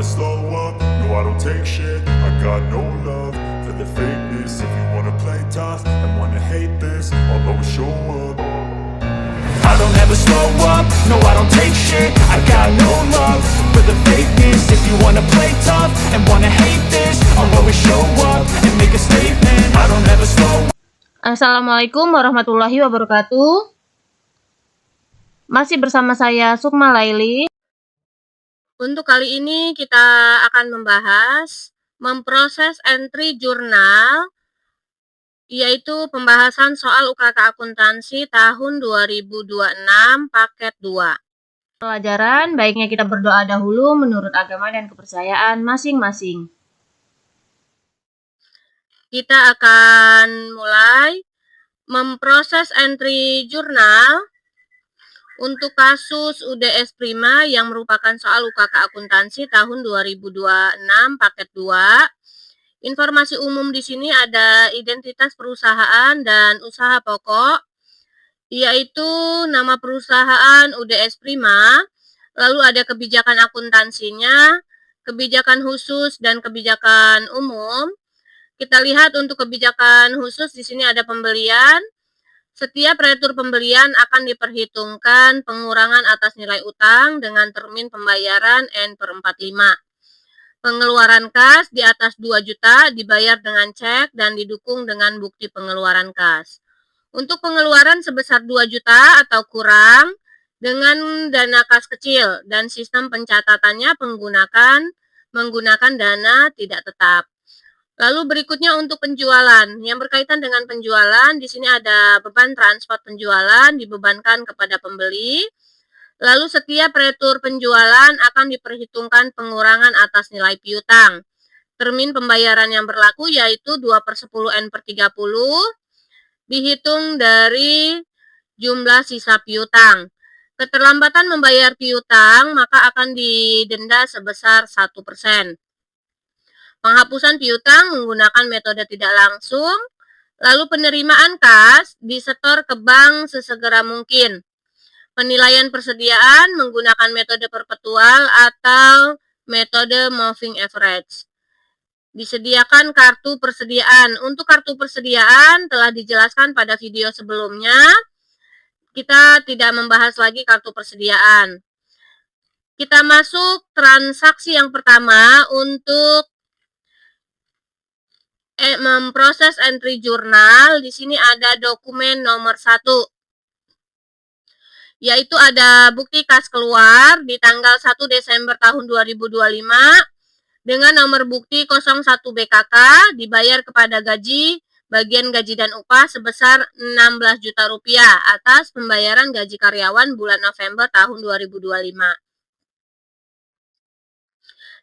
slow up, no I don't take shit. I got no love for the fakeness. If you wanna play tough and wanna hate this, I'll always show up. I don't ever slow up, no I don't take shit. I got no love for the fakeness. If you wanna play tough and wanna hate this, I'll always show up and make a statement. I don't ever slow up. Assalamualaikum warahmatullahi wabarakatuh. Masih bersama saya Sukma Laili. Untuk kali ini kita akan membahas memproses entry jurnal, yaitu pembahasan soal UKK Akuntansi tahun 2026 paket 2. Pelajaran baiknya kita berdoa dahulu menurut agama dan kepercayaan masing-masing. Kita akan mulai memproses entry jurnal untuk kasus UDS Prima yang merupakan soal UKK Akuntansi tahun 2026 paket 2. Informasi umum di sini ada identitas perusahaan dan usaha pokok, yaitu nama perusahaan UDS Prima, lalu ada kebijakan akuntansinya, kebijakan khusus dan kebijakan umum. Kita lihat untuk kebijakan khusus di sini ada pembelian. Setiap retur pembelian akan diperhitungkan pengurangan atas nilai utang dengan termin pembayaran N/45. Pengeluaran kas di atas 2 juta dibayar dengan cek dan didukung dengan bukti pengeluaran kas. Untuk pengeluaran sebesar 2 juta atau kurang dengan dana kas kecil dan sistem pencatatannya menggunakan dana tidak tetap. Lalu berikutnya untuk penjualan. Yang berkaitan dengan penjualan, di sini ada beban transport penjualan dibebankan kepada pembeli. Lalu setiap retur penjualan akan diperhitungkan pengurangan atas nilai piutang. Termin pembayaran yang berlaku yaitu 2/10 N/30 dihitung dari jumlah sisa piutang. Keterlambatan membayar piutang maka akan didenda sebesar 1%. Penghapusan piutang menggunakan metode tidak langsung, lalu penerimaan kas disetor ke bank sesegera mungkin. Penilaian persediaan menggunakan metode perpetual atau metode moving average. Disediakan kartu persediaan. Untuk kartu persediaan telah dijelaskan pada video sebelumnya. Kita tidak membahas lagi kartu persediaan. Kita masuk transaksi yang pertama untuk memproses entry jurnal. Di sini ada dokumen nomor 1, yaitu ada bukti kas keluar di tanggal 1 Desember tahun 2025 dengan nomor bukti 01 BKK dibayar kepada bagian gaji dan upah sebesar 16 juta rupiah atas pembayaran gaji karyawan bulan November tahun 2025.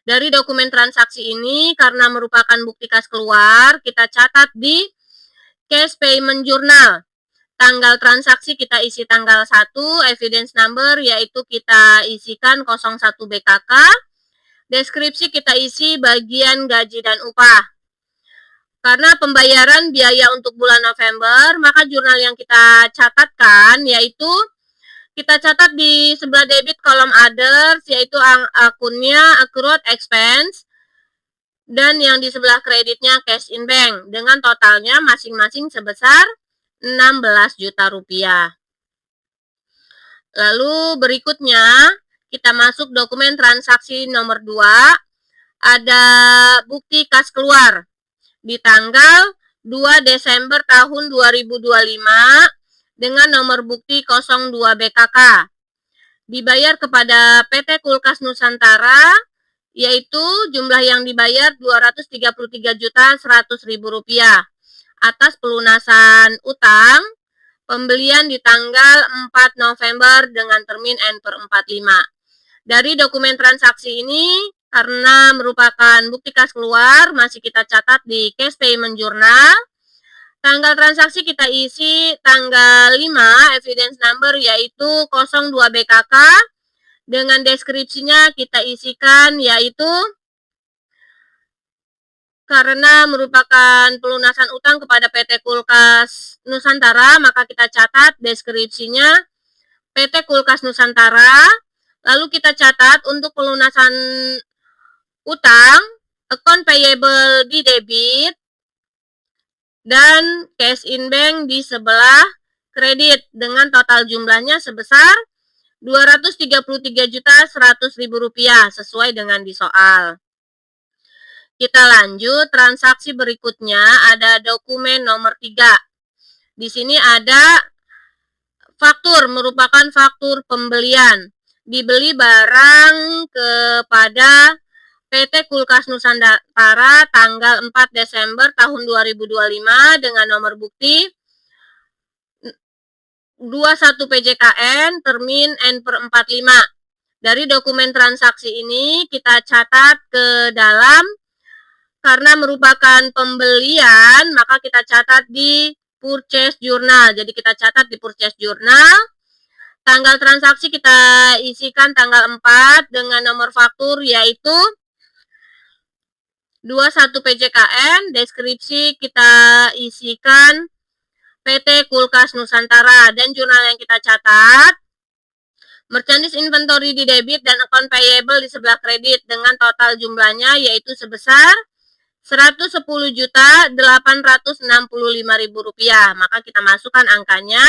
Dari dokumen transaksi ini, karena merupakan bukti kas keluar, kita catat di cash payment journal. Tanggal transaksi kita isi tanggal 1, evidence number yaitu kita isikan 01 BKK, deskripsi kita isi bagian gaji dan upah. Karena pembayaran biaya untuk bulan November, maka jurnal yang kita catatkan yaitu kita catat di sebelah debit kolom others, yaitu akunnya accrued expense, dan yang di sebelah kreditnya cash in bank, dengan totalnya masing-masing sebesar 16 juta rupiah. Lalu berikutnya, kita masuk dokumen transaksi nomor 2, ada bukti kas keluar di tanggal 2 Desember tahun 2025, dengan nomor bukti 02 BKK dibayar kepada PT Kulkas Nusantara, yaitu jumlah yang dibayar Rp233.100.000 atas pelunasan utang pembelian di tanggal 4 November dengan termin N/45. Dari dokumen transaksi ini, karena merupakan bukti kas keluar, masih kita catat di cash payment journal. Tanggal transaksi kita isi tanggal 5, evidence number yaitu 02 BKK, dengan deskripsinya kita isikan yaitu karena merupakan pelunasan utang kepada PT Kulkas Nusantara, maka kita catat deskripsinya PT Kulkas Nusantara. Lalu kita catat untuk pelunasan utang, account payable di debit, dan cash in bank di sebelah kredit dengan total jumlahnya sebesar Rp233.100.000 sesuai dengan di soal. Kita lanjut, transaksi berikutnya ada dokumen nomor 3. Di sini ada faktur, merupakan faktur pembelian. Dibeli barang kepada PT Kulkas Nusantara tanggal 4 Desember tahun 2025 dengan nomor bukti 21 PJKN termin N/45. Dari dokumen transaksi ini kita catat ke dalam, karena merupakan pembelian maka kita catat di purchase journal. Jadi kita catat di purchase journal. Tanggal transaksi kita isikan tanggal 4 dengan nomor faktur yaitu 21 PJKN. Deskripsi kita isikan PT Kulkas Nusantara, dan jurnal yang kita catat merchandise inventory di debit dan account payable di sebelah kredit dengan total jumlahnya yaitu sebesar Rp110.865.000. Maka kita masukkan angkanya.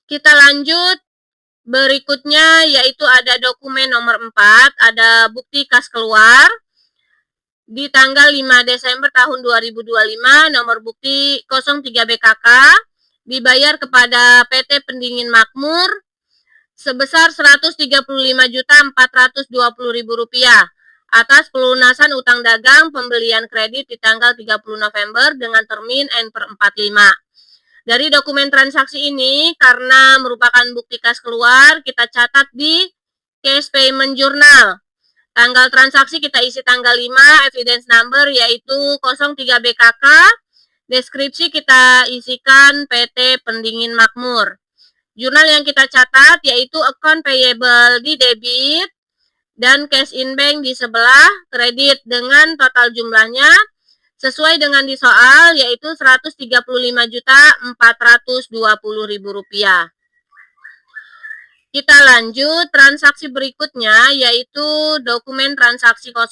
Kita lanjut, berikutnya yaitu ada dokumen nomor 4, ada bukti kas keluar di tanggal 5 Desember tahun 2025, nomor bukti 03 BKK, dibayar kepada PT Pendingin Makmur sebesar Rp135.420.000 atas pelunasan utang dagang pembelian kredit di tanggal 30 November dengan termin N/45. Dari dokumen transaksi ini, karena merupakan bukti kas keluar, kita catat di cash payment journal. Tanggal transaksi kita isi tanggal 5, evidence number yaitu 03 BKK, deskripsi kita isikan PT Pendingin Makmur. Jurnal yang kita catat yaitu account payable di debit dan cash in bank di sebelah kredit dengan total jumlahnya sesuai dengan di soal yaitu Rp135.420.000. Kita lanjut, transaksi berikutnya yaitu dokumen transaksi 05.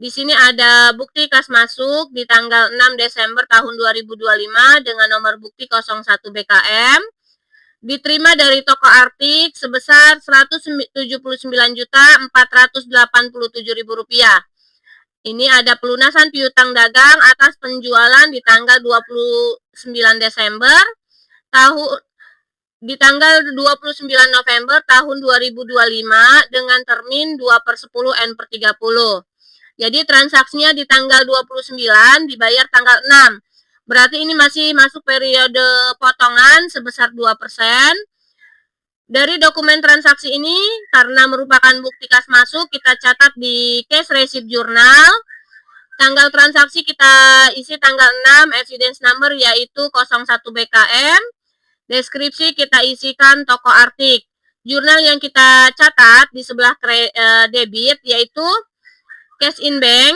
Di sini ada bukti kas masuk di tanggal 6 Desember tahun 2025 dengan nomor bukti 01 BKM. Diterima dari toko Artik sebesar Rp179.487.000. Ini ada pelunasan piutang dagang atas penjualan di tanggal 29 Desember tahun di tanggal 29 November tahun 2025 dengan termin 2/10 N/30. Jadi transaksinya di tanggal 29 dibayar tanggal 6. Berarti ini masih masuk periode potongan sebesar 2%. Dari dokumen transaksi ini, karena merupakan bukti kas masuk, kita catat di cash receipt journal. Tanggal transaksi kita isi tanggal 6, evidence number yaitu 01 BKM. Deskripsi kita isikan toko Artik. Jurnal yang kita catat di sebelah debit yaitu cash in bank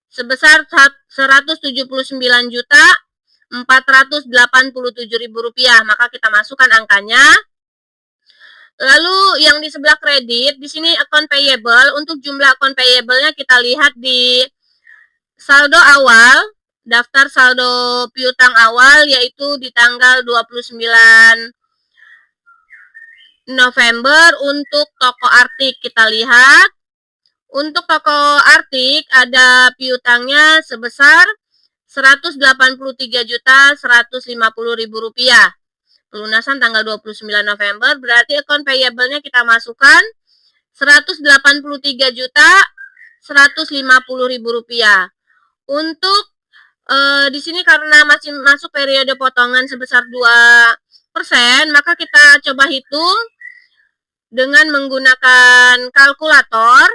sebesar Rp179.487.000. Maka kita masukkan angkanya. Lalu yang di sebelah kredit, di sini account payable. Untuk jumlah account payable-nya kita lihat di saldo awal, daftar saldo piutang awal yaitu di tanggal 29 November untuk toko Artik. Kita lihat untuk toko Artik ada piutangnya sebesar Rp183.150.000. Pelunasan tanggal 29 November, berarti account payable-nya kita masukkan Rp183.150.000. Untuk di sini karena masih masuk periode potongan sebesar 2%, maka kita coba hitung dengan menggunakan kalkulator,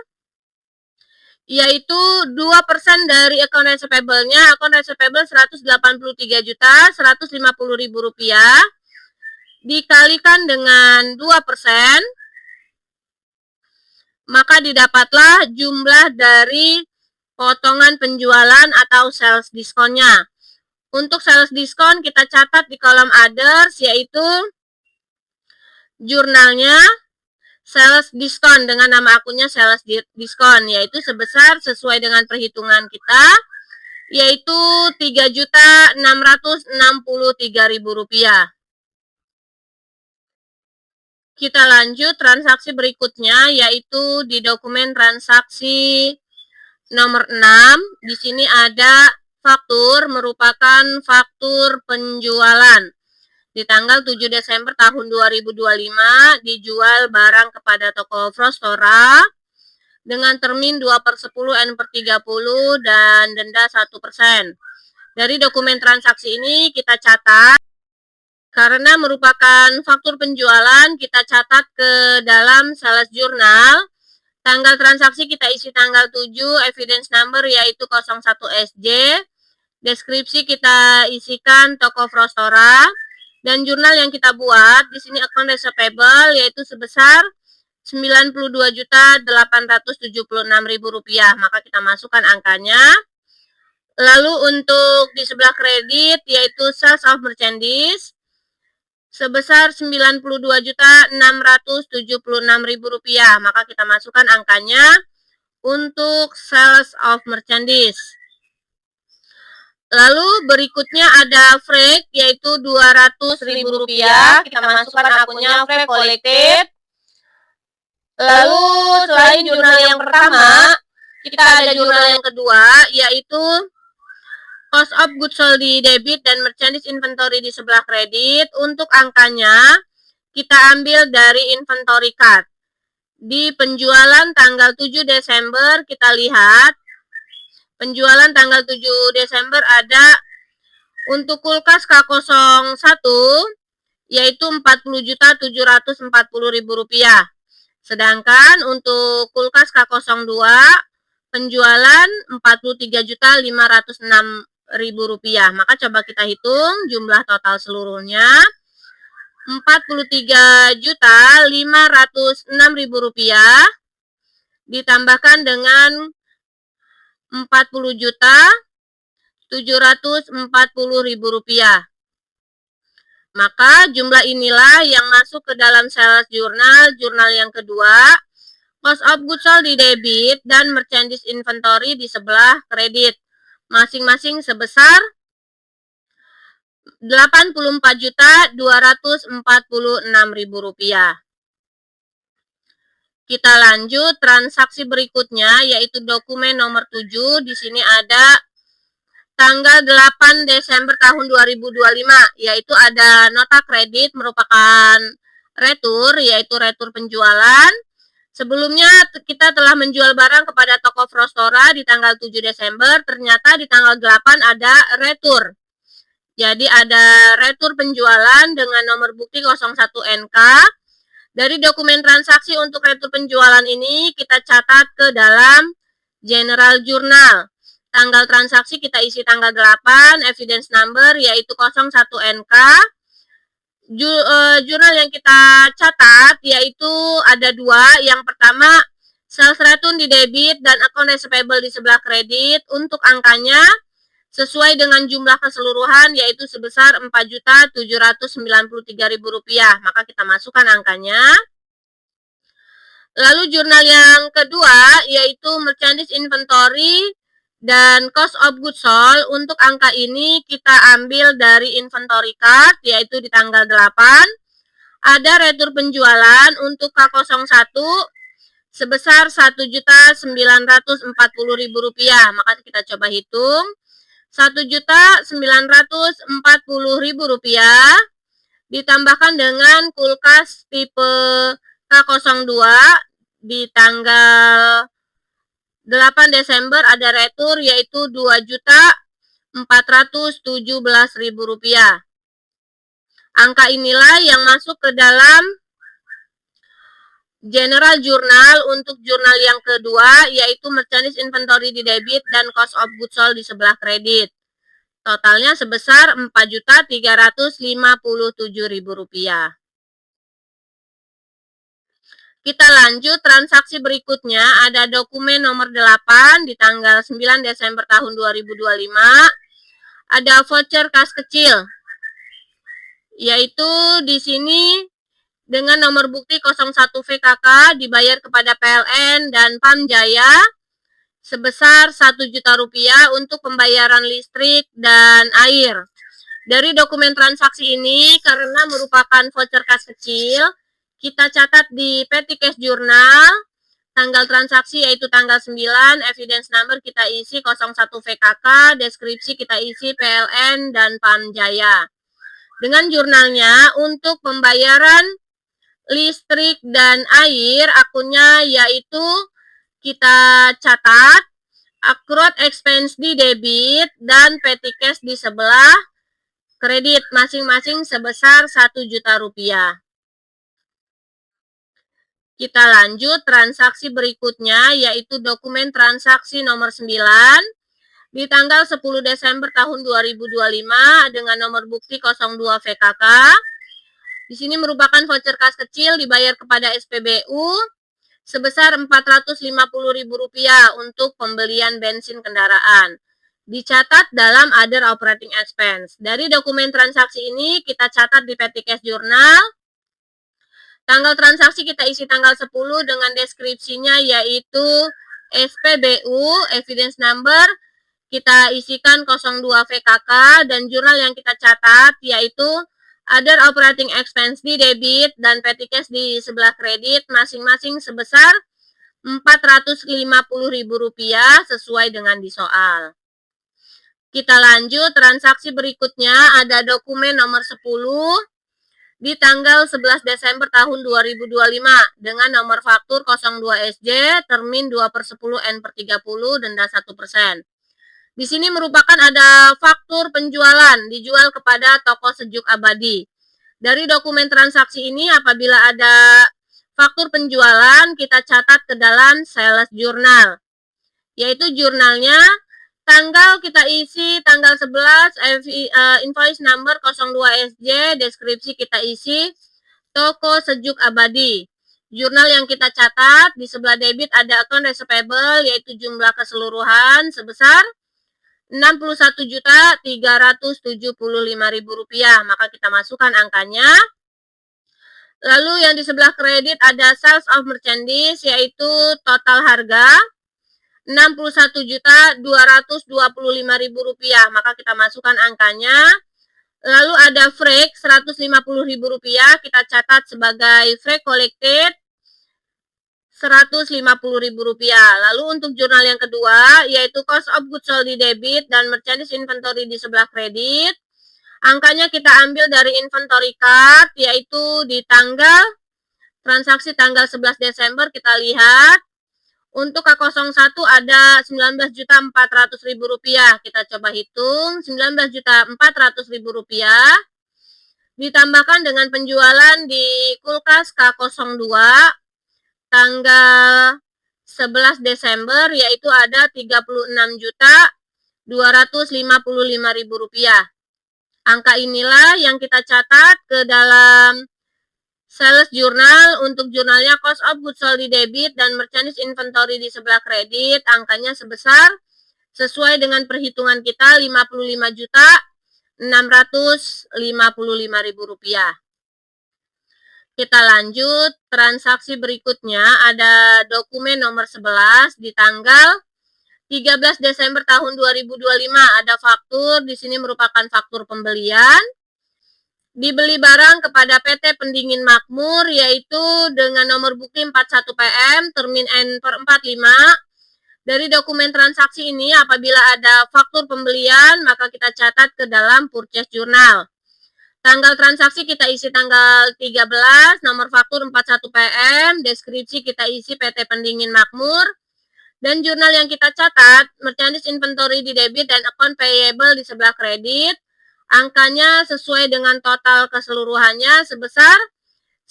yaitu 2% dari account receivable-nya. Account receivable Rp183.150.000 dikalikan dengan 2%, maka didapatlah jumlah dari potongan penjualan atau sales diskonnya. Untuk sales diskon kita catat di kolom others yaitu jurnalnya sales diskon dengan nama akunnya sales diskon, yaitu sebesar sesuai dengan perhitungan kita, yaitu Rp3.663.000. Kita lanjut transaksi berikutnya, yaitu di dokumen transaksi nomor 6. Di sini ada faktur, merupakan faktur penjualan. Di tanggal 7 Desember tahun 2025 dijual barang kepada toko Frostora dengan termin 2/10 N/30 dan denda 1%. Dari dokumen transaksi ini kita catat, karena merupakan faktur penjualan, kita catat ke dalam sales journal. Tanggal transaksi kita isi tanggal 7, evidence number yaitu 01SJ. Deskripsi kita isikan toko Frostora, dan jurnal yang kita buat di sini account receivable yaitu sebesar Rp92.876.000. Maka kita masukkan angkanya. Lalu untuk di sebelah kredit yaitu sales of merchandise sebesar Rp92.676.000. Maka kita masukkan angkanya untuk sales of merchandise. Lalu berikutnya ada freight yaitu Rp200.000. Kita masukkan akunnya freight collected. Lalu selain jurnal yang pertama, kita ada jurnal yang kedua yaitu cost of goods sold di debit dan merchandise inventory di sebelah kredit. Untuk angkanya kita ambil dari inventory card. Di penjualan tanggal 7 Desember kita lihat penjualan tanggal 7 Desember ada untuk kulkas K01 yaitu Rp40.740.000. Sedangkan untuk kulkas K02 penjualan Rp43.506.000. Maka coba kita hitung jumlah total seluruhnya. Rp43.506.000 ditambahkan dengan Rp40.740.000. Maka jumlah inilah yang masuk ke dalam sales journal yang kedua. Cost of goods sold di debit dan merchandise inventory di sebelah kredit. Masing-masing sebesar Rp84.246.000. Kita lanjut transaksi berikutnya yaitu dokumen nomor 7. Di sini ada tanggal 8 Desember tahun 2025 yaitu ada nota kredit merupakan retur yaitu retur penjualan. Sebelumnya kita telah menjual barang kepada toko Frostora di tanggal 7 Desember, ternyata di tanggal 8 ada retur. Jadi ada retur penjualan dengan nomor bukti 01NK. Dari dokumen transaksi untuk retur penjualan ini kita catat ke dalam general journal. Tanggal transaksi kita isi tanggal 8, evidence number yaitu 01NK. Jurnal yang kita catat yaitu ada dua. Yang pertama sales return di debit dan account receivable di sebelah kredit. Untuk angkanya sesuai dengan jumlah keseluruhan yaitu sebesar Rp4.793.000. Maka kita masukkan angkanya. Lalu jurnal yang kedua yaitu merchandise inventory dan cost of goods sold. Untuk angka ini kita ambil dari inventory card yaitu di tanggal 8. Ada retur penjualan untuk K01 sebesar Rp1.940.000. Maka kita coba hitung. Rp1.940.000 ditambahkan dengan kulkas tipe K02 di tanggal 8 Desember ada retur yaitu Rp2.417.000. Angka inilah yang masuk ke dalam general journal untuk jurnal yang kedua yaitu merchandise inventory di debit dan cost of goods sold di sebelah kredit. Totalnya sebesar Rp4.357.000. Kita lanjut transaksi berikutnya, ada dokumen nomor 8 di tanggal 9 Desember tahun 2025. Ada voucher kas kecil. Yaitu di sini dengan nomor bukti 01 VKK dibayar kepada PLN dan PAM Jaya sebesar Rp1.000.000 untuk pembayaran listrik dan air. Dari dokumen transaksi ini, karena merupakan voucher kas kecil, kita catat di petty cash journal, tanggal transaksi yaitu tanggal 9, evidence number kita isi 01 VKK, deskripsi kita isi PLN dan PAM Jaya. Dengan jurnalnya, untuk pembayaran listrik dan air, akunnya yaitu kita catat accrued expense di debit dan petty cash di sebelah kredit, masing-masing sebesar Rp1.000.000. Kita lanjut transaksi berikutnya, yaitu dokumen transaksi nomor 9 di tanggal 10 Desember tahun 2025 dengan nomor bukti 02 VKK. Di sini merupakan voucher kas kecil dibayar kepada SPBU sebesar Rp450.000 untuk pembelian bensin kendaraan. Dicatat dalam other operating expense. Dari dokumen transaksi ini kita catat di petty cash journal. Tanggal transaksi kita isi tanggal 10 dengan deskripsinya yaitu SPBU, evidence number, kita isikan 02 VKK, dan jurnal yang kita catat yaitu other operating expense di debit dan petty cash di sebelah kredit, masing-masing sebesar Rp450.000 sesuai dengan di soal. Kita lanjut, transaksi berikutnya ada dokumen nomor 10 di tanggal 11 Desember tahun 2025 dengan nomor faktur 02SJ termin 2/10 denda 1%. Di sini merupakan ada faktur penjualan dijual kepada toko sejuk abadi. Dari dokumen transaksi ini apabila ada faktur penjualan kita catat ke dalam sales journal. Yaitu jurnalnya tanggal kita isi tanggal 11, invoice number 02SJ, deskripsi kita isi toko sejuk abadi. Jurnal yang kita catat di sebelah debit ada account receivable yaitu jumlah keseluruhan sebesar Rp61.375.000, maka kita masukkan angkanya. Lalu yang di sebelah kredit ada sales of merchandise yaitu total harga Rp61.225.000, maka kita masukkan angkanya. Lalu ada freight Rp150.000, kita catat sebagai freight collected Rp150.000. Lalu untuk jurnal yang kedua yaitu cost of goods sold di debit dan merchandise inventory di sebelah kredit. Angkanya kita ambil dari inventory card yaitu di tanggal transaksi tanggal 11 Desember kita lihat. Untuk K01 ada Rp19.400.000. Kita coba hitung, Rp19.400.000 ditambahkan dengan penjualan di kulkas K02 tanggal 11 Desember yaitu ada Rp36.255.000. Angka inilah yang kita catat ke dalam sales journal. Untuk jurnalnya cost of goods sold di debit dan merchandise inventory di sebelah kredit, angkanya sebesar sesuai dengan perhitungan kita Rp55.655.000. Kita lanjut, transaksi berikutnya ada dokumen nomor 11 di tanggal 13 Desember tahun 2025. Ada faktur, di sini merupakan faktur pembelian. Dibeli barang kepada PT Pendingin Makmur yaitu dengan nomor bukti 41 PM termin N/45. Dari dokumen transaksi ini apabila ada faktur pembelian maka kita catat ke dalam purchase journal. Tanggal transaksi kita isi tanggal 13, nomor faktur 41 PM, deskripsi kita isi PT Pendingin Makmur, dan jurnal yang kita catat, merchandise inventory di debit dan account payable di sebelah kredit, angkanya sesuai dengan total keseluruhannya sebesar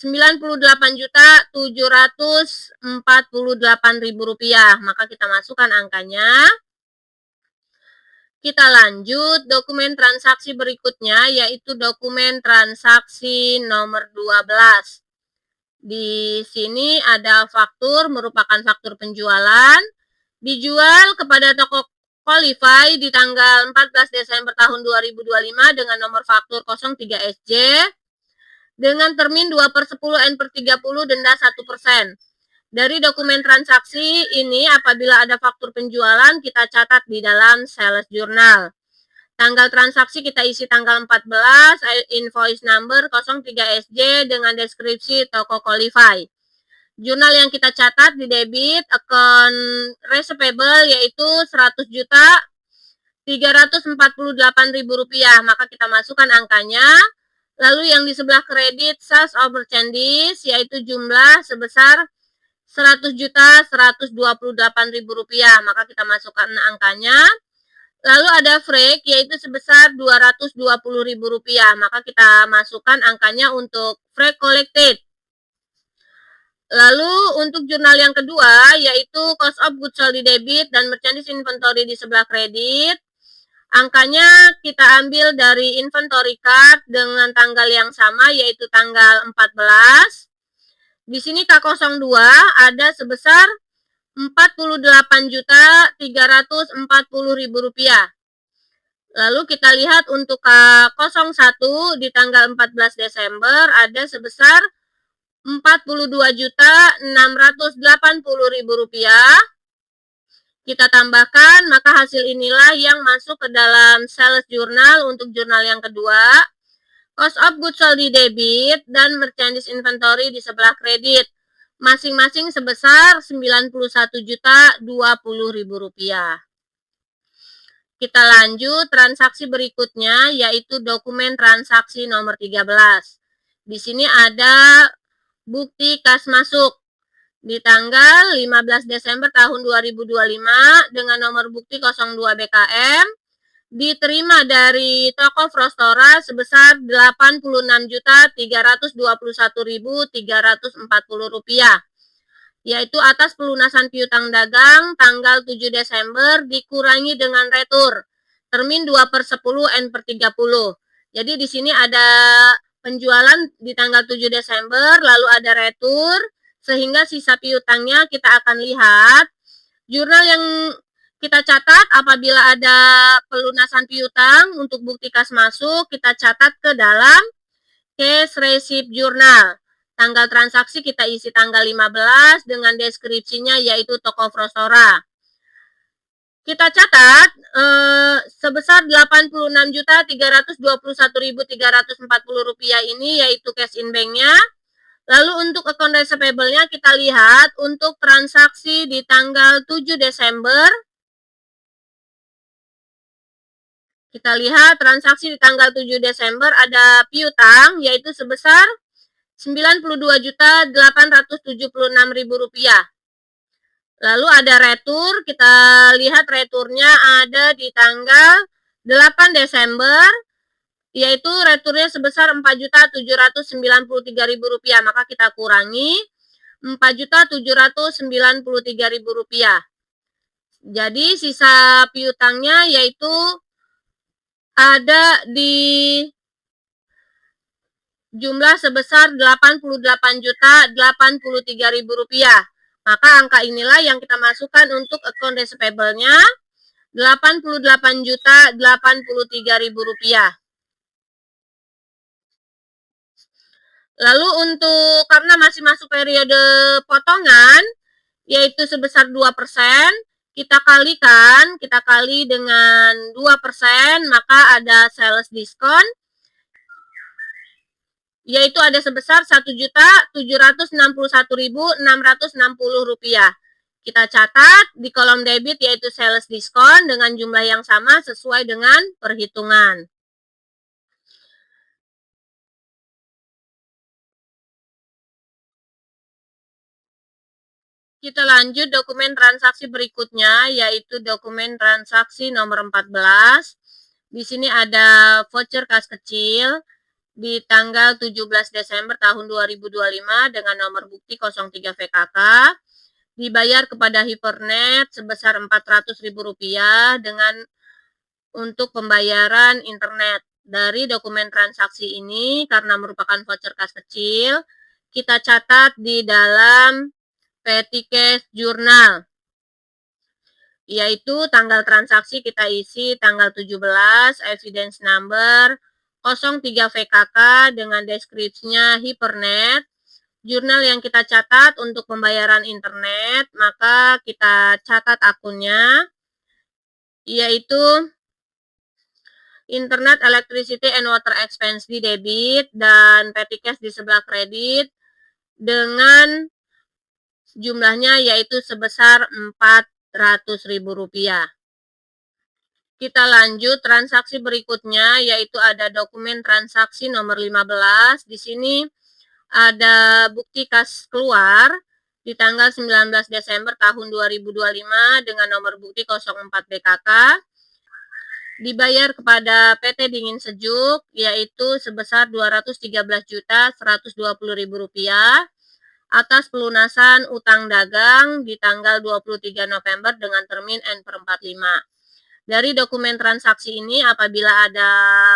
Rp98.748.000, maka kita masukkan angkanya. Kita lanjut, dokumen transaksi berikutnya yaitu dokumen transaksi nomor 12. Di sini ada faktur, merupakan faktur penjualan, dijual kepada toko Qualify di tanggal 14 Desember tahun 2025 dengan nomor faktur 03SJ. dengan termin 2/10 N/30 denda 1%. Dari dokumen transaksi ini apabila ada faktur penjualan kita catat di dalam sales journal. Tanggal transaksi kita isi tanggal 14, invoice number 03SJ dengan deskripsi toko Qualify. Jurnal yang kita catat di debit account receivable yaitu 100 juta 348.000 rupiah, maka kita masukkan angkanya. Lalu yang di sebelah kredit sales of merchandise yaitu jumlah sebesar 100 juta 128.000 rupiah, maka kita masukkan angkanya. Lalu ada freight yaitu sebesar 220.000 rupiah, maka kita masukkan angkanya untuk freight collected. Lalu untuk jurnal yang kedua yaitu cost of goods sold di debit dan merchandise inventory di sebelah kredit. Angkanya kita ambil dari inventory card dengan tanggal yang sama yaitu tanggal 14. Di sini K02 ada sebesar 48.340.000 rupiah. Lalu kita lihat untuk K01 di tanggal 14 Desember ada sebesar 42.680.000 rupiah. Kita tambahkan, maka hasil inilah yang masuk ke dalam sales journal untuk jurnal yang kedua. Cost of goods sold di debit dan merchandise inventory di sebelah kredit. Masing-masing sebesar 91.020.000 rupiah. Kita lanjut transaksi berikutnya yaitu dokumen transaksi nomor 13. Di sini ada bukti kas masuk di tanggal 15 Desember tahun 2025 dengan nomor bukti 02 BKM diterima dari toko Frostora sebesar 86.321.340 rupiah, yaitu atas pelunasan piutang dagang tanggal 7 Desember dikurangi dengan retur termin 2/10 N/30. Jadi di sini ada penjualan di tanggal 7 Desember lalu ada retur sehingga sisa piutangnya kita akan lihat. Jurnal yang kita catat apabila ada pelunasan piutang untuk bukti kas masuk kita catat ke dalam cash receipt journal. Tanggal transaksi kita isi tanggal 15 dengan deskripsinya yaitu toko Frostora. Kita catat sebesar 86.321.340 rupiah ini yaitu cash in banknya. Lalu untuk account receivable-nya kita lihat untuk transaksi di tanggal 7 Desember. Kita lihat transaksi di tanggal 7 Desember ada piutang yaitu sebesar 92.876.000 rupiah. Lalu ada retur, kita lihat returnya ada di tanggal 8 Desember yaitu returnya sebesar 4.793.000 rupiah, maka kita kurangi 4.793.000 rupiah. Jadi sisa piutangnya yaitu ada di jumlah sebesar 88.083.000 rupiah. Maka angka inilah yang kita masukkan untuk account receivable-nya 88.083.000 rupiah. Lalu untuk karena masih masuk periode potongan yaitu sebesar 2%, kita kali dengan 2%, maka ada sales diskon yaitu ada sebesar 1.761.660 rupiah. Kita catat di kolom debit yaitu sales diskon dengan jumlah yang sama sesuai dengan perhitungan. Kita lanjut dokumen transaksi berikutnya yaitu dokumen transaksi nomor 14. Di sini ada voucher kas kecil di tanggal 17 Desember tahun 2025 dengan nomor bukti 03 VKK dibayar kepada Hypernet sebesar Rp400.000 dengan untuk pembayaran internet. Dari dokumen transaksi ini karena merupakan voucher kas kecil, kita catat di dalam petty cash journal yaitu tanggal transaksi kita isi tanggal 17, evidence number 03 VKK dengan deskripsinya Hypernet. Jurnal yang kita catat untuk pembayaran internet, maka kita catat akunnya, yaitu Internet, Electricity and Water Expense di debit dan petty cash di sebelah kredit dengan jumlahnya yaitu sebesar Rp400.000. Kita lanjut transaksi berikutnya, yaitu ada dokumen transaksi nomor 15. Di sini ada bukti kas keluar di tanggal 19 Desember tahun 2025 dengan nomor bukti 04 BKK. Dibayar kepada PT Dingin Sejuk yaitu sebesar Rp213.120.000 atas pelunasan utang dagang di tanggal 23 November dengan termin N/45. Dari dokumen transaksi ini, apabila ada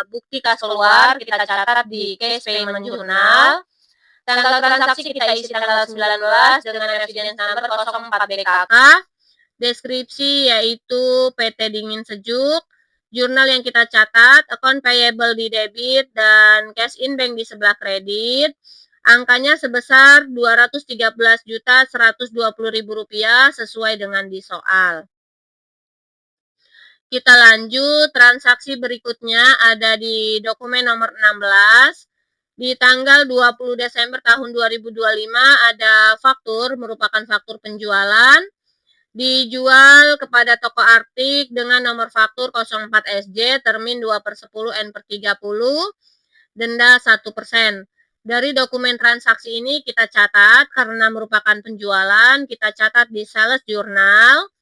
bukti kas keluar, kita catat di Case Payment Journal. Tanggal transaksi kita isi tanggal 19 dengan evidence number 04 BKK. Deskripsi yaitu PT Dingin Sejuk. Jurnal yang kita catat, account payable di debit dan cash in bank di sebelah kredit. Angkanya sebesar Rp213.120.000 sesuai dengan di soal. Kita lanjut, transaksi berikutnya ada di dokumen nomor 16. Di tanggal 20 Desember tahun 2025 ada faktur, merupakan faktur penjualan. Dijual kepada toko Artik dengan nomor faktur 04 SJ, termin 2/10 N/30, denda 1%. Dari dokumen transaksi ini kita catat, karena merupakan penjualan, kita catat di sales journal.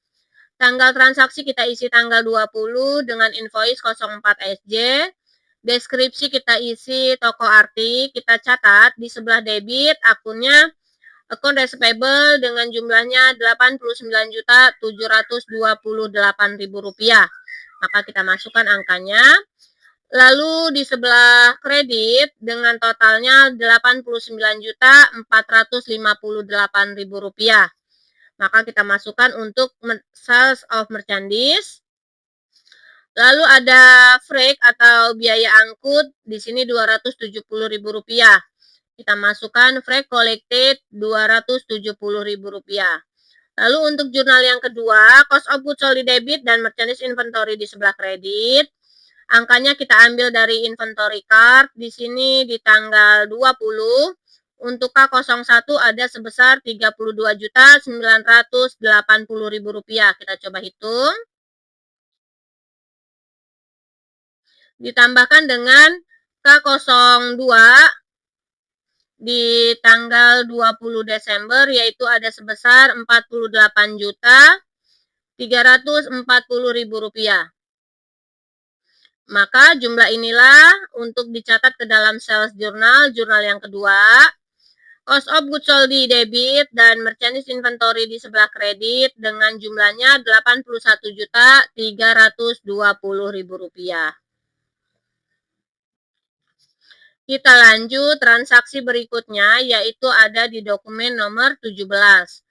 Tanggal transaksi kita isi tanggal 20 dengan invoice 04 SJ. Deskripsi kita isi toko Artik, kita catat di sebelah debit akunnya account receivable dengan jumlahnya Rp89.728.000. Maka kita masukkan angkanya. Lalu di sebelah kredit dengan totalnya Rp89.458.000. Maka kita masukkan untuk sales of merchandise. Lalu ada freight atau biaya angkut di sini Rp270.000. Kita masukkan freight collected Rp270.000. Lalu untuk jurnal yang kedua, cost of goods sold di debit dan merchandise inventory di sebelah kredit. Angkanya kita ambil dari inventory card. Di sini di tanggal 20. Untuk K01 ada sebesar Rp32.980.000. Kita coba hitung. Ditambahkan dengan K02 di tanggal 20 Desember yaitu ada sebesar Rp48.340.000. Maka jumlah inilah untuk dicatat ke dalam sales journal, jurnal yang kedua. Cost of goods sold di debit dan merchandise inventory di sebelah kredit dengan jumlahnya Rp81.320.000. Kita lanjut transaksi berikutnya yaitu ada di dokumen nomor 17.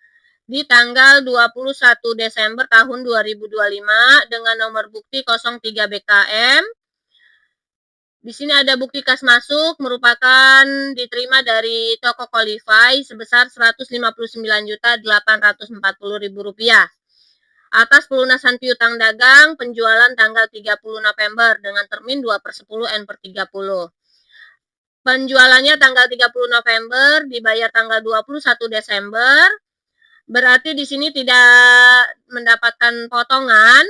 Di tanggal 21 Desember tahun 2025 dengan nomor bukti 03 BKM. Di sini ada bukti kas masuk merupakan diterima dari toko Qualify sebesar Rp159.840.000 atas pelunasan piutang dagang penjualan tanggal 30 November dengan termin 2/10 N/30. Penjualannya tanggal 30 November, dibayar tanggal 21 Desember. Berarti di sini tidak mendapatkan potongan.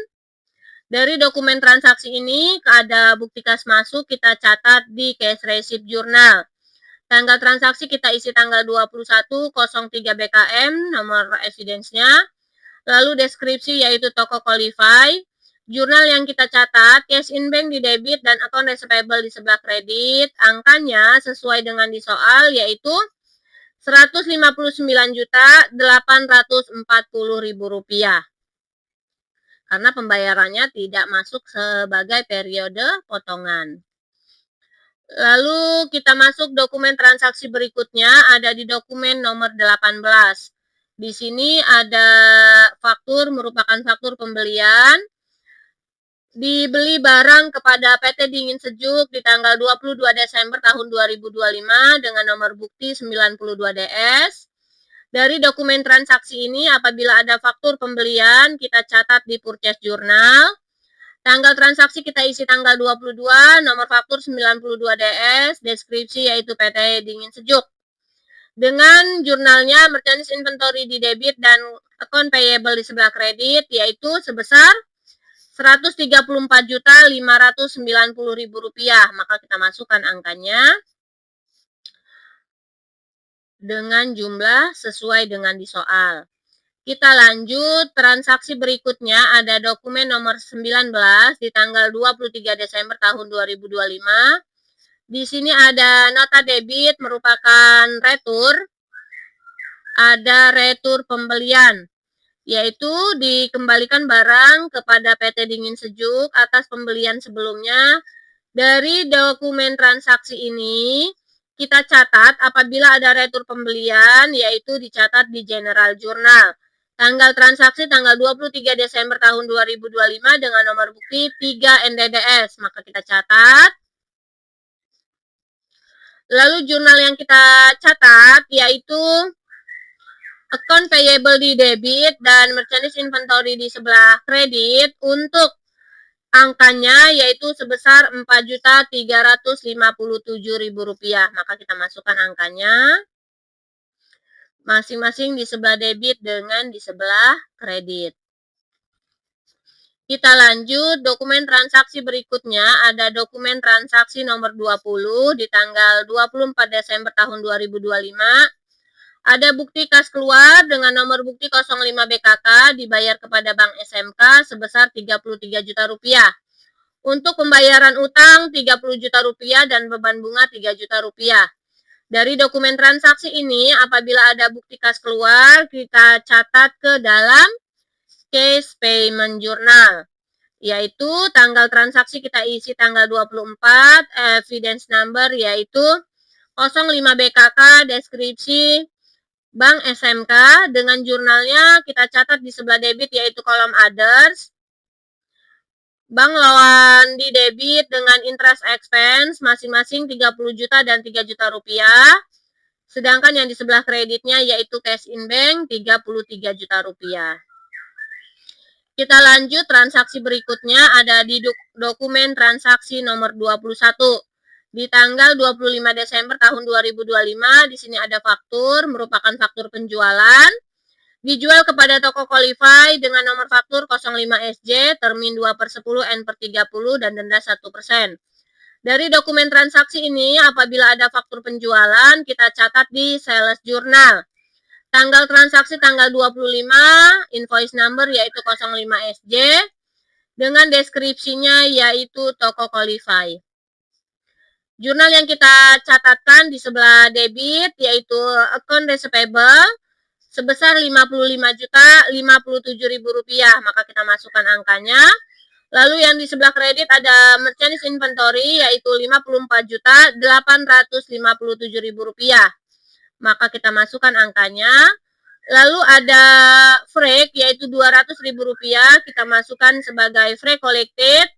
Dari dokumen transaksi ini ada bukti kas masuk, kita catat di cash receipt journal. Tanggal transaksi kita isi tanggal 21 03 BKM, nomor evidence-nya. Lalu deskripsi yaitu toko Qualify. Jurnal yang kita catat, cash in bank di debit dan account receivable di sebelah kredit. Angkanya sesuai dengan di soal yaitu Rp159.840.000. Karena pembayarannya tidak masuk sebagai periode potongan. Lalu kita masuk dokumen transaksi berikutnya, ada di dokumen nomor 18. Di sini ada faktur, merupakan faktur pembelian dibeli barang kepada PT Dingin Sejuk di tanggal 22 Desember tahun 2025 dengan nomor bukti 92DS. Dari dokumen transaksi ini, apabila ada faktur pembelian, kita catat di purchase journal. Tanggal transaksi kita isi tanggal 22, nomor faktur 92DS, deskripsi yaitu PT Dingin Sejuk. Dengan jurnalnya merchandise inventory di debit dan account payable di sebelah kredit, yaitu sebesar Rp134.590.000, maka kita masukkan angkanya dengan jumlah sesuai dengan di soal. Kita lanjut, transaksi berikutnya ada dokumen nomor 19 di tanggal 23 Desember tahun 2025. Di sini ada nota debit merupakan retur, ada retur pembelian, yaitu dikembalikan barang kepada PT Dingin Sejuk atas pembelian sebelumnya. Dari dokumen transaksi ini, kita catat apabila ada retur pembelian, yaitu dicatat di General Journal. Tanggal transaksi tanggal 23 Desember tahun 2025 dengan nomor bukti 3 NDDS, maka kita catat. Lalu jurnal yang kita catat yaitu account payable di debit dan merchandise inventory di sebelah kredit untuk angkanya yaitu sebesar Rp4.357.000, maka kita masukkan angkanya masing-masing di sebelah debit dengan di sebelah kredit. Kita lanjut, dokumen transaksi berikutnya ada dokumen transaksi nomor 20 di tanggal 24 Desember tahun 2025. Ada bukti kas keluar dengan nomor bukti 05 BKK dibayar kepada Bank SMK sebesar Rp33 juta. Untuk pembayaran utang Rp30 juta dan beban bunga Rp3 juta. Dari dokumen transaksi ini, apabila ada bukti kas keluar, kita catat ke dalam case payment journal. Yaitu tanggal transaksi kita isi tanggal 24, evidence number yaitu 05 BKK, deskripsi Bank SMK, dengan jurnalnya kita catat di sebelah debit yaitu kolom others. Bank lawan di debit dengan interest expense masing-masing 30 juta dan 3 juta rupiah. Sedangkan yang di sebelah kreditnya yaitu cash in bank 33 juta rupiah. Kita lanjut, transaksi berikutnya ada di dokumen transaksi nomor 21. Di tanggal 25 Desember tahun 2025, di sini ada faktur, merupakan faktur penjualan. Dijual kepada toko Qualify dengan nomor faktur 05SJ, termin 2/10, N/30, dan denda 1%. Dari dokumen transaksi ini, apabila ada faktur penjualan, kita catat di sales journal. Tanggal transaksi tanggal 25, invoice number yaitu 05SJ, dengan deskripsinya yaitu toko Qualify. Jurnal yang kita catatkan di sebelah debit yaitu account receivable sebesar Rp55.057.000, maka kita masukkan angkanya. Lalu yang di sebelah kredit ada merchandise inventory yaitu Rp54.857.000, maka kita masukkan angkanya. Lalu ada freight yaitu Rp200.000, kita masukkan sebagai freight collected.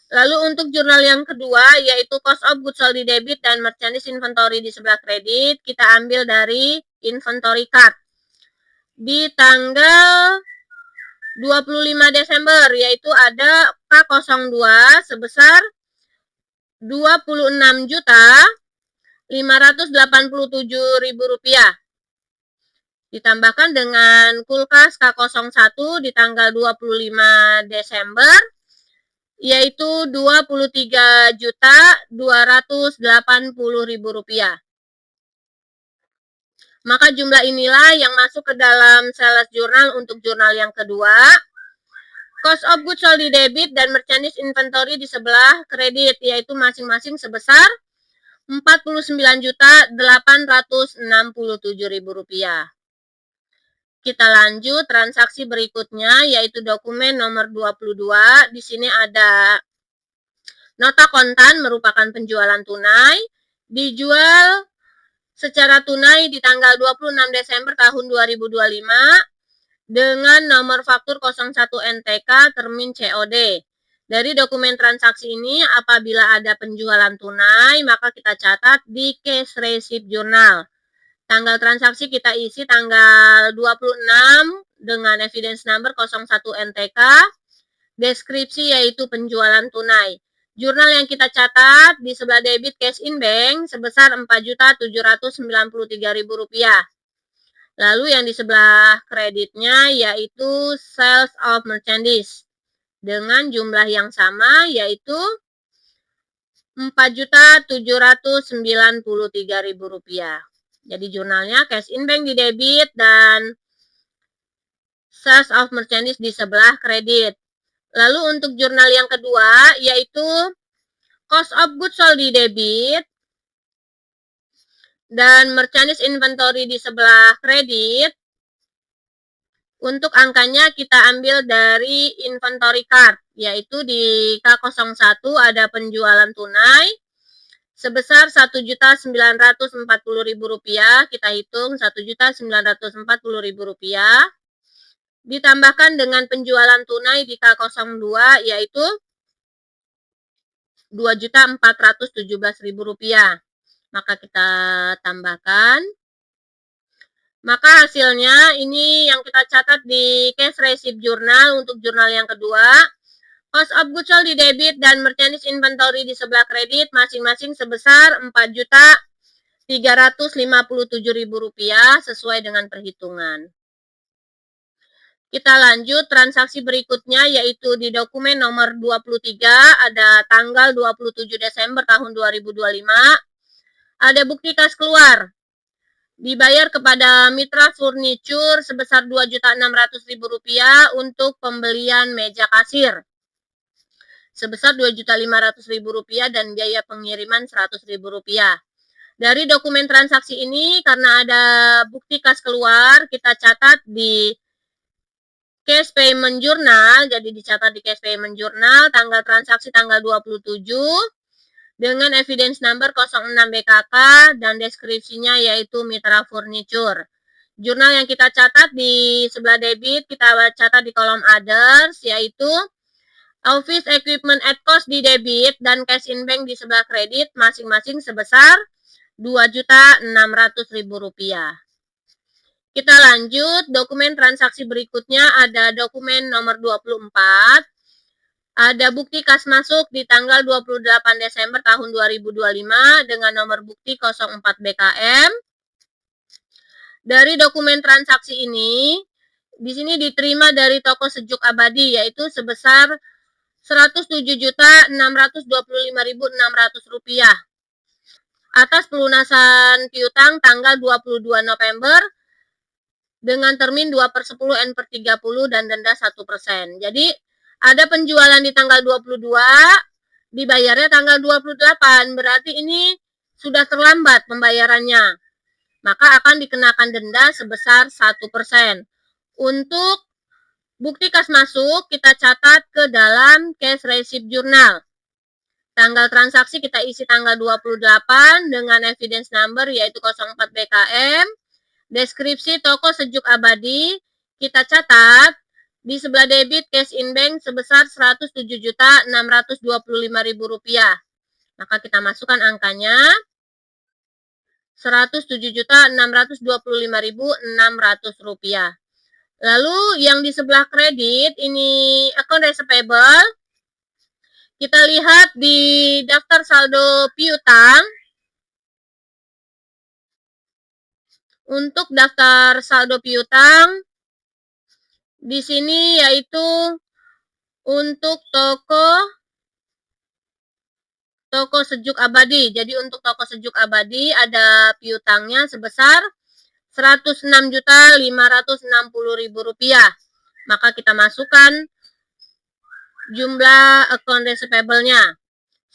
Lalu untuk jurnal yang kedua yaitu cost of goods sold di debit dan merchandise inventory di sebelah kredit, kita ambil dari inventory card. Di tanggal 25 Desember yaitu ada K02 sebesar Rp26.587.000. Ditambahkan dengan kulkas K01 di tanggal 25 Desember yaitu Rp23.280.000. Maka jumlah inilah yang masuk ke dalam sales journal untuk jurnal yang kedua. Cost of goods sold di debit dan merchandise inventory di sebelah kredit yaitu masing-masing sebesar Rp49.867.000. Kita lanjut, transaksi berikutnya yaitu dokumen nomor 22. Di sini ada nota kontan merupakan penjualan tunai. Dijual secara tunai di tanggal 26 Desember tahun 2025 dengan nomor faktur 01 NTK termin COD. Dari dokumen transaksi ini, apabila ada penjualan tunai, maka kita catat di cash receipt journal. Tanggal transaksi kita isi tanggal 26 dengan evidence number 01 NTK. Deskripsi yaitu penjualan tunai. Jurnal yang kita catat di sebelah debit cash in bank sebesar Rp4.793.000. Lalu yang di sebelah kreditnya yaitu sales of merchandise dengan jumlah yang sama yaitu Rp4.793.000. Jadi jurnalnya cash in bank di debit dan sales of merchandise di sebelah kredit. Lalu untuk jurnal yang kedua yaitu cost of goods sold di debit dan merchandise inventory di sebelah kredit. Untuk angkanya kita ambil dari inventory card, yaitu di K01 ada penjualan tunai sebesar Rp1.940.000. Kita hitung Rp1.940.000. Ditambahkan dengan penjualan tunai di K02 yaitu Rp2.417.000. Maka kita tambahkan. Maka hasilnya ini yang kita catat di cash receipt journal untuk jurnal yang kedua. Cost of goods sold di debit dan merchandise inventory di sebelah kredit masing-masing sebesar Rp4.357.000 sesuai dengan perhitungan. Kita lanjut transaksi berikutnya yaitu di dokumen nomor 23 ada tanggal 27 Desember tahun 2025. Ada bukti kas keluar. Dibayar kepada Mitra Furniture sebesar Rp2.600.000 untuk pembelian meja kasir sebesar Rp2.500.000 dan biaya pengiriman Rp100.000. Dari dokumen transaksi ini karena ada bukti kas keluar, kita catat di cash payment journal. Jadi dicatat di cash payment journal tanggal transaksi tanggal 27 dengan evidence number 06 BKK dan deskripsinya yaitu Mitra Furniture. Jurnal yang kita catat di sebelah debit kita catat di kolom others yaitu office equipment at cost di debit dan cash in bank di sebelah kredit masing-masing sebesar Rp2.600.000. Kita lanjut dokumen transaksi berikutnya ada dokumen nomor 24. Ada bukti kas masuk di tanggal 28 Desember tahun 2025 dengan nomor bukti 04 BKM. Dari dokumen transaksi ini, di sini diterima dari toko Sejuk Abadi yaitu sebesar Rp107.625.600 atas pelunasan piutang tanggal 22 November dengan termin 2/10 N/30 dan denda 1%. Jadi ada penjualan di tanggal 22, dibayarnya tanggal 28, berarti ini sudah terlambat pembayarannya. Maka akan dikenakan denda sebesar 1%. Untuk bukti kas masuk, kita catat ke dalam cash receipt journal. Tanggal transaksi kita isi tanggal 28 dengan evidence number yaitu 04 BKM. Deskripsi toko Sejuk Abadi, kita catat di sebelah debit cash in bank sebesar Rp107.625.000. Maka kita masukkan angkanya Rp107.625.600. Lalu yang di sebelah kredit ini account receivable. Kita lihat di daftar saldo piutang. Untuk daftar saldo piutang di sini yaitu untuk toko Sejuk Abadi. Jadi untuk toko Sejuk Abadi ada piutangnya sebesar Rp106.560.000. Maka kita masukkan jumlah account receivable-nya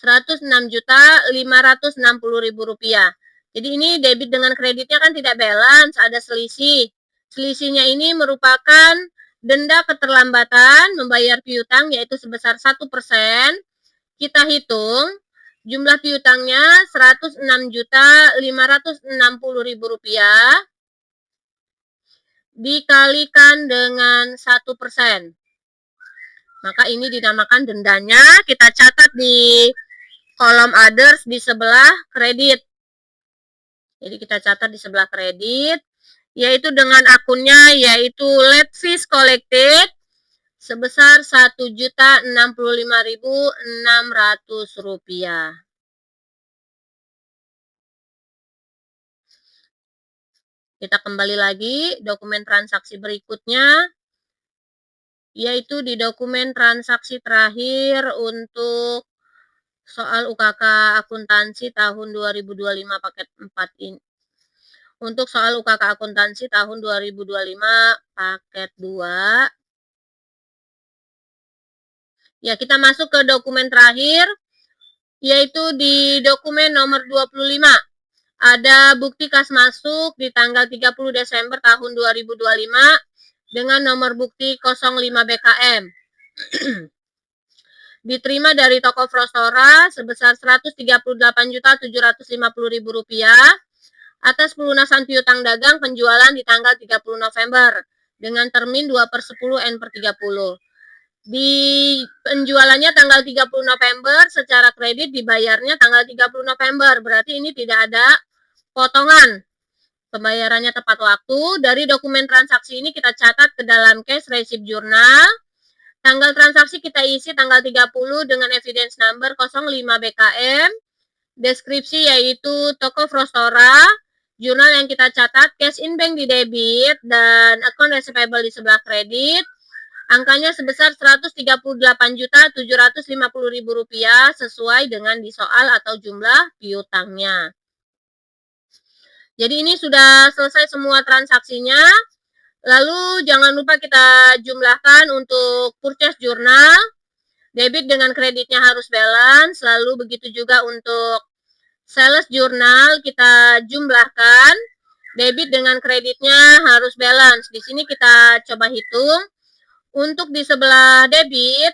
Rp106.560.000. Jadi ini debit dengan kreditnya kan tidak balance, ada selisih. Selisihnya ini merupakan denda keterlambatan membayar piutang yaitu sebesar 1%. Kita hitung jumlah piutangnya Rp106.560.000 dikalikan dengan 1%. Maka ini dinamakan dendanya. Kita catat di kolom others di sebelah kredit. Jadi kita catat di sebelah kredit, yaitu dengan akunnya yaitu late fees collected sebesar Rp1.065.600. Kita kembali lagi dokumen transaksi berikutnya, yaitu di dokumen transaksi terakhir untuk soal UKK akuntansi tahun 2025 paket 4 ini. Untuk soal UKK akuntansi tahun 2025 paket 2. Ya, kita masuk ke dokumen terakhir, yaitu di dokumen nomor 25. Ada bukti kas masuk di tanggal 30 Desember tahun 2025 dengan nomor bukti 05 BKM. Diterima dari toko Frostora sebesar Rp138.750.000 atas pelunasan piutang dagang penjualan di tanggal 30 November dengan termin 2/10/30. Di penjualannya tanggal 30 November, secara kredit dibayarnya tanggal 30 November. Berarti ini tidak ada potongan. Pembayarannya tepat waktu. Dari dokumen transaksi ini kita catat ke dalam cash receipt journal. Tanggal transaksi kita isi tanggal 30 dengan evidence number 05 BKM. Deskripsi yaitu toko Frostora. Jurnal yang kita catat cash in bank di debit dan account receivable di sebelah kredit. Angkanya sebesar Rp138.750.000 sesuai dengan di soal atau jumlah piutangnya. Jadi ini sudah selesai semua transaksinya. Lalu jangan lupa kita jumlahkan untuk purchase journal. Debit dengan kreditnya harus balance. Lalu begitu juga untuk sales journal kita jumlahkan. Debit dengan kreditnya harus balance. Di sini kita coba hitung. Untuk di sebelah debit,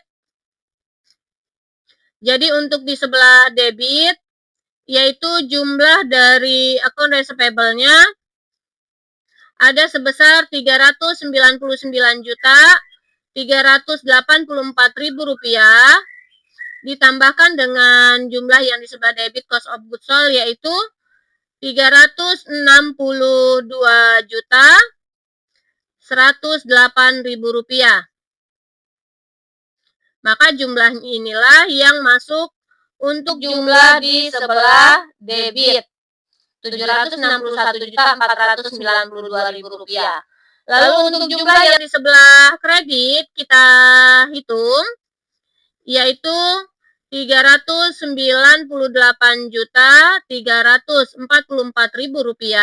jadi untuk di sebelah debit, yaitu jumlah dari account receivable-nya ada sebesar Rp399.384.000 ditambahkan dengan jumlah yang di sebelah debit cost of goods sold yaitu Rp362.108.000. Maka jumlah inilah yang masuk untuk jumlah di sebelah debit. Rp761.492.000. Lalu untuk jumlah yang di sebelah kredit kita hitung, yaitu Rp398.344.000.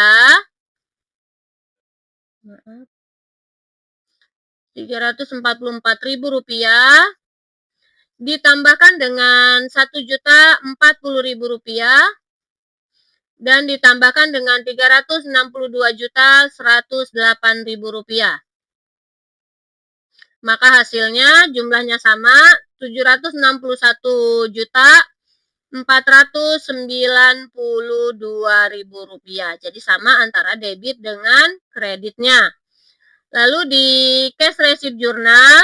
Rp344.000 ditambahkan dengan Rp1.040.000 dan ditambahkan dengan Rp362.108.000. Maka hasilnya jumlahnya sama, Rp761.492.000. Jadi sama antara debit dengan kreditnya. Lalu di cash receipt journal,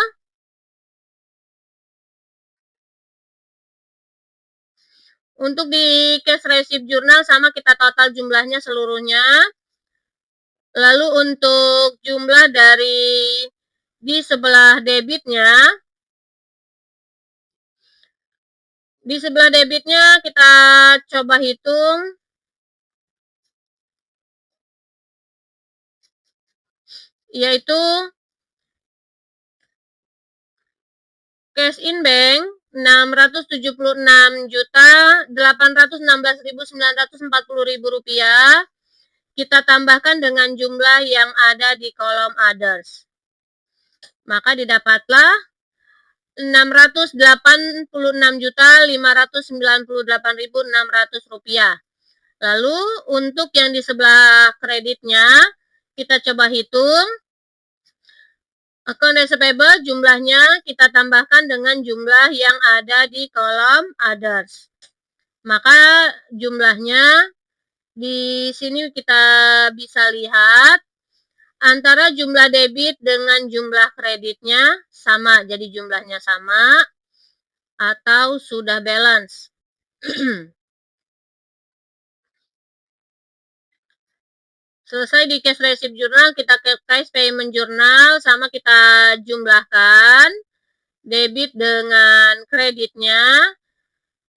untuk di cash receipt journal sama kita total jumlahnya seluruhnya. Lalu untuk jumlah dari di sebelah debitnya, kita coba hitung, yaitu cash in bank Rp676.816.940.000 kita tambahkan dengan jumlah yang ada di kolom others. Maka didapatlah Rp686.598.600. Lalu untuk yang di sebelah kreditnya kita coba hitung. Account receivable jumlahnya kita tambahkan dengan jumlah yang ada di kolom others. Maka jumlahnya di sini kita bisa lihat antara jumlah debit dengan jumlah kreditnya sama, jadi jumlahnya sama atau sudah balance. Selesai di cash receipt journal, kita ke cash payment journal, sama kita jumlahkan debit dengan kreditnya.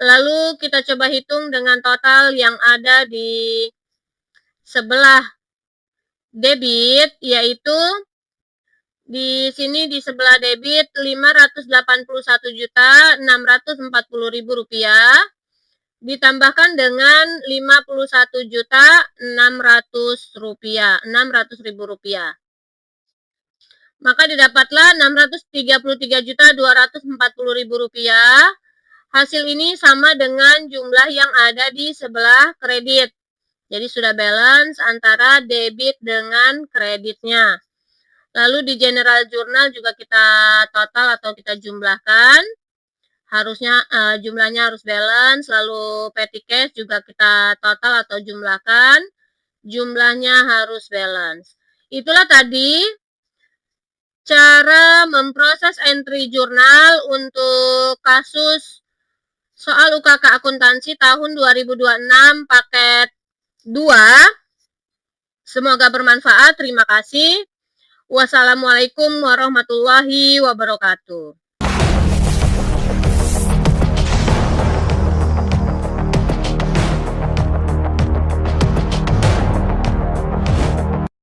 Lalu kita coba hitung dengan total yang ada di sebelah debit, yaitu di sini di sebelah debit Rp581.640.000 ditambahkan dengan Rp51.600.000. Maka didapatlah Rp633.240.000. Hasil ini sama dengan jumlah yang ada di sebelah kredit. Jadi sudah balance antara debit dengan kreditnya. Lalu di general journal juga kita total atau kita jumlahkan. Harusnya jumlahnya harus balance. Lalu petty cash juga kita total atau jumlahkan. Jumlahnya harus balance. Itulah tadi cara memproses entry jurnal untuk kasus soal UKK akuntansi tahun 2026 paket 2. Semoga bermanfaat. Terima kasih. Wassalamualaikum warahmatullahi wabarakatuh.